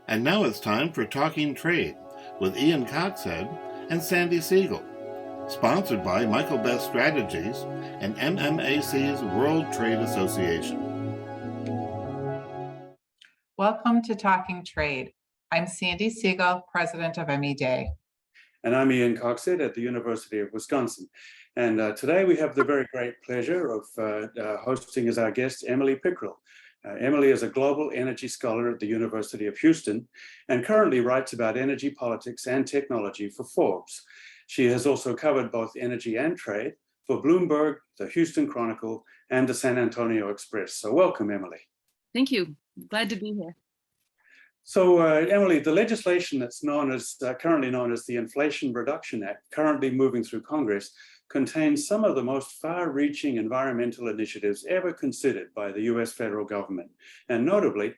And now it's time for Talking Trade with Ian Coxhead and Sandi Siegel, sponsored by Michael Best Strategies and MMAC's World Trade Association. Welcome to Talking Trade. I'm Sandi Siegel, president of MED. And I'm Ian Coxhead at the University of Wisconsin. And today we have the very great pleasure of hosting as our guest Emily Pickrell. Emily is a global energy scholar at the University of Houston and currently writes about energy politics and technology for Forbes. She has also covered both energy and trade for Bloomberg, the Houston Chronicle, and the San Antonio Express. So welcome, Emily. Thank you. Glad to be here. So, Emily, the legislation that's currently known as the Inflation Reduction Act, currently moving through Congress, contains some of the most far-reaching environmental initiatives ever considered by the US federal government. And notably,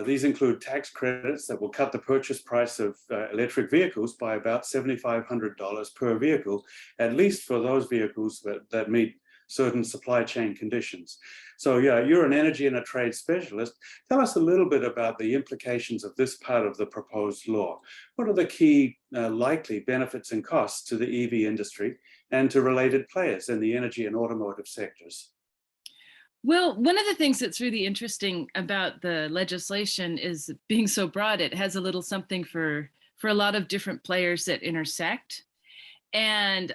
these include tax credits that will cut the purchase price of electric vehicles by about $7,500 per vehicle, at least for those vehicles that meet certain supply chain conditions. So yeah, you're an energy and a trade specialist. Tell us a little bit about the implications of this part of the proposed law. What are the key likely benefits and costs to the EV industry and to related players in the energy and automotive sectors? Well, one of the things that's really interesting about the legislation is being so broad. It has a little something for a lot of different players that intersect. And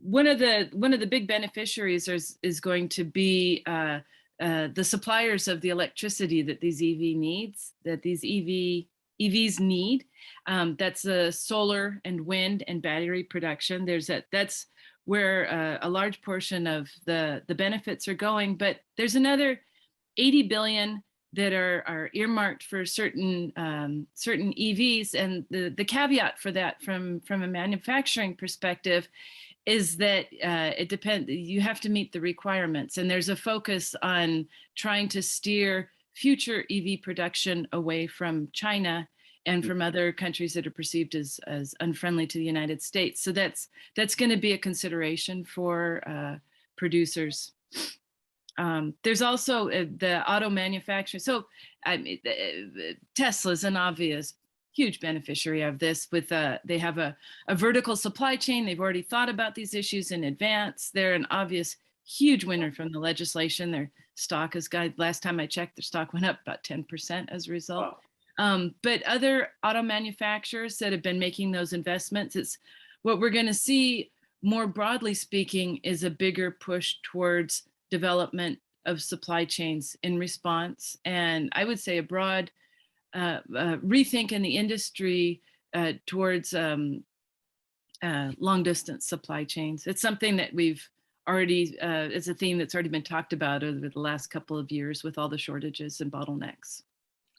one of the big beneficiaries is going to be the suppliers of the electricity that these EVs need. That's solar and wind and battery production. That's where a large portion of the benefits are going. But there's another 80 billion that are earmarked for certain EVs, and the caveat for that from a manufacturing perspective is that it depends. You have to meet the requirements, and there's a focus on trying to steer future EV production away from China and from other countries that are perceived as unfriendly to the United States. So that's going to be a consideration for producers. There's also the auto manufacturer. So Tesla's an obvious huge beneficiary of this. With they have a vertical supply chain. They've already thought about these issues in advance. They're an obvious huge winner from the legislation. Their stock has got, last time I checked, their stock went up about 10% as a result. Wow. But other auto manufacturers that have been making those investments, it's what we're going to see more broadly speaking is a bigger push towards development of supply chains in response. And I would say a broad rethink in the industry towards long distance supply chains. It's something that we've already, it's a theme that's already been talked about over the last couple of years with all the shortages and bottlenecks.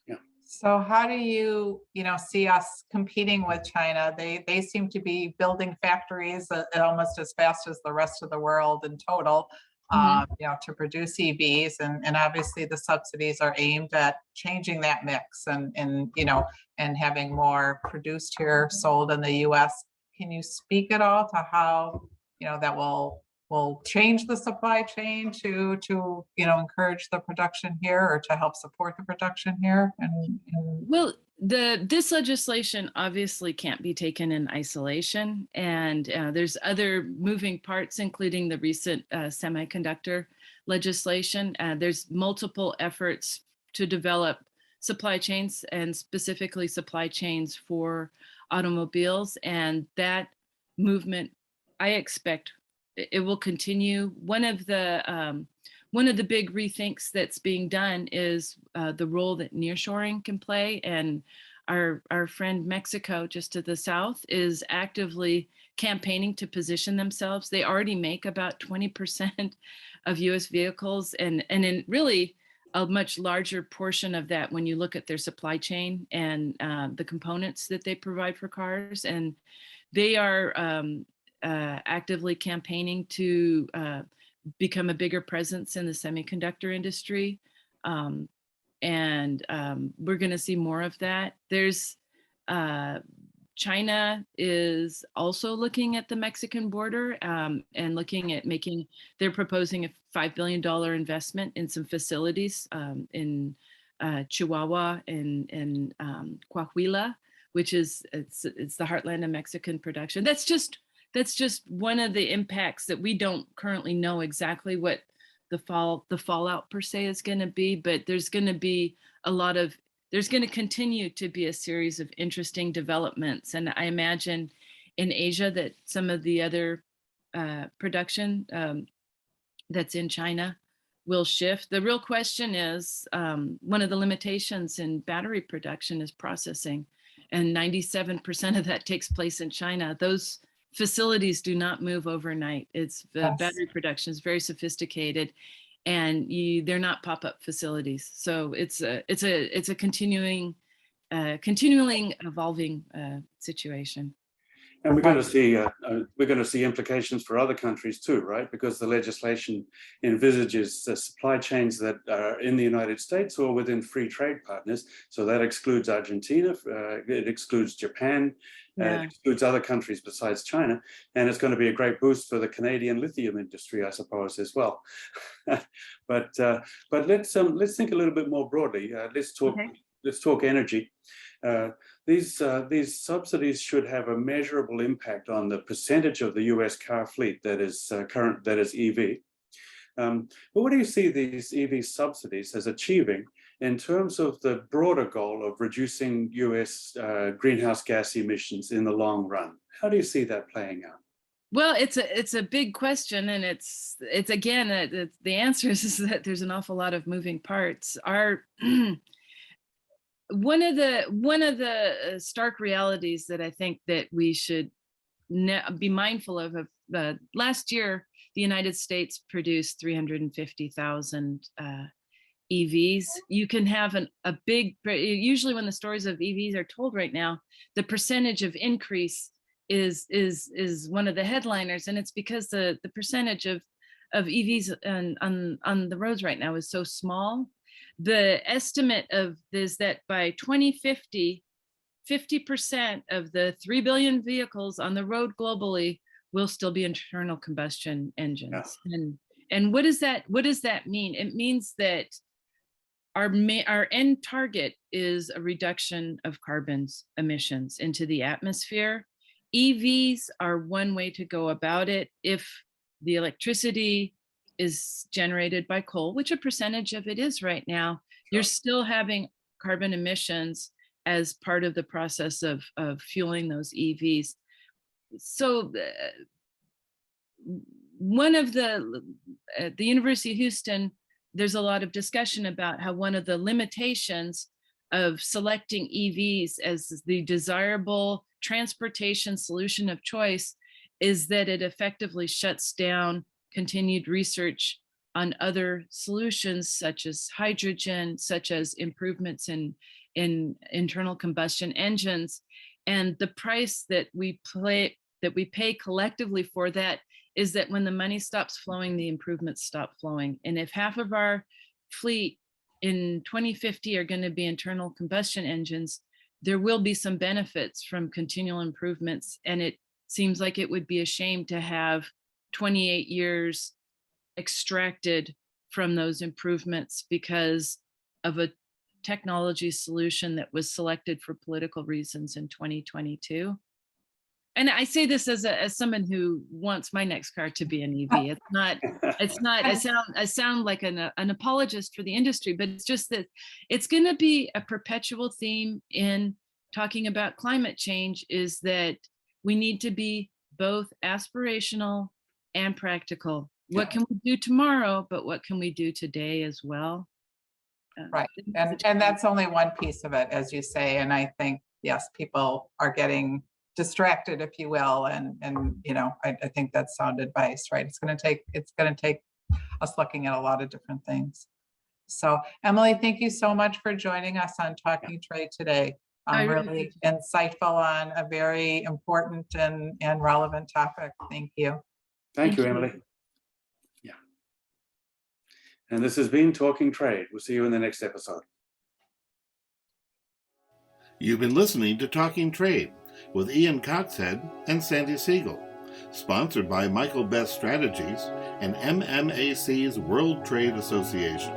Yeah. So how do you see us competing with China? They seem to be building factories almost as fast as the rest of the world in total. To produce EVs, and obviously the subsidies are aimed at changing that mix and having more produced here, sold in the U.S. Can you speak at all to how that will change the supply chain to encourage the production here or to help support the production here? Well, this legislation obviously can't be taken in isolation, and there's other moving parts, including the recent semiconductor legislation. There's multiple efforts to develop supply chains, and specifically supply chains for automobiles, and that movement, I expect, it will continue. One of the big rethinks that's being done is the role that nearshoring can play. And our friend Mexico, just to the south, is actively campaigning to position themselves. They already make about 20% of US vehicles, and in really a much larger portion of that when you look at their supply chain and the components that they provide for cars. And they are actively campaigning to become a bigger presence in the semiconductor industry. And we're going to see more of that. There's China is also looking at the Mexican border and looking at they're proposing a $5 billion investment in some facilities in Chihuahua and Coahuila, which is it's the heartland of Mexican production. That's just one of the impacts that we don't currently know exactly what the fallout per se is going to be, but there's going to continue to be a series of interesting developments. And I imagine in Asia that some of the other production that's in China will shift. The real question is, one of the limitations in battery production is processing, and 97% of that takes place in China. Those facilities do not move overnight. It's Yes. Battery production is very sophisticated, and they're not pop-up facilities. So it's a continually evolving situation. And we're going to see implications for other countries too, right? Because the legislation envisages supply chains that are in the United States or within free trade partners. So that excludes Argentina, it excludes Japan, it excludes other countries besides China, and it's going to be a great boost for the Canadian lithium industry, I suppose, as well. But let's think a little bit more broadly. Let's talk energy. These subsidies should have a measurable impact on the percentage of the US car fleet that is EV. But what do you see these EV subsidies as achieving in terms of the broader goal of reducing US greenhouse gas emissions in the long run? How do you see that playing out? Well, it's a big question, and it's again, the answer is that there's an awful lot of moving parts. One of the stark realities that I think that we should be mindful of last year, the United States produced 350,000 EVs. You can have a big, usually when the stories of EVs are told right now, the percentage of increase is one of the headliners, and it's because the percentage of EVs on the roads right now is so small. The estimate is that by 2050, 50% of the 3 billion vehicles on the road globally will still be internal combustion engines. Yeah. And what does that mean? It means that our end target is a reduction of carbon emissions into the atmosphere. EVs are one way to go about it. If the electricity is generated by coal, which a percentage of it is right now, you're still having carbon emissions as part of the process of fueling those EVs. So one of at the University of Houston, there's a lot of discussion about how one of the limitations of selecting EVs as the desirable transportation solution of choice is that it effectively shuts down continued research on other solutions, such as hydrogen, such as improvements in internal combustion engines. And the price that we pay collectively for that is that when the money stops flowing, the improvements stop flowing. And if half of our fleet in 2050 are going to be internal combustion engines, there will be some benefits from continual improvements. And it seems like it would be a shame to have 28 years extracted from those improvements because of a technology solution that was selected for political reasons in 2022. And I say this as someone who wants my next car to be an EV. It's not, I sound like an apologist for the industry, but it's just that it's going to be a perpetual theme in talking about climate change, is that we need to be both aspirational and practical. What can we do tomorrow, but what can we do today as well? Right, and that's only one piece of it, as you say. And I think, yes, people are getting distracted, if you will, and you know, I think that's sound advice, right? It's going to take us looking at a lot of different things. So, Emily, thank you so much for joining us on Talking Trade today. Really insightful on a very important and relevant topic. Thank you. Thank you, Emily. Yeah. And this has been Talking Trade. We'll see you in the next episode. You've been listening to Talking Trade with Ian Coxhead and Sandi Siegel, sponsored by Michael Best Strategies and MMAC's World Trade Association.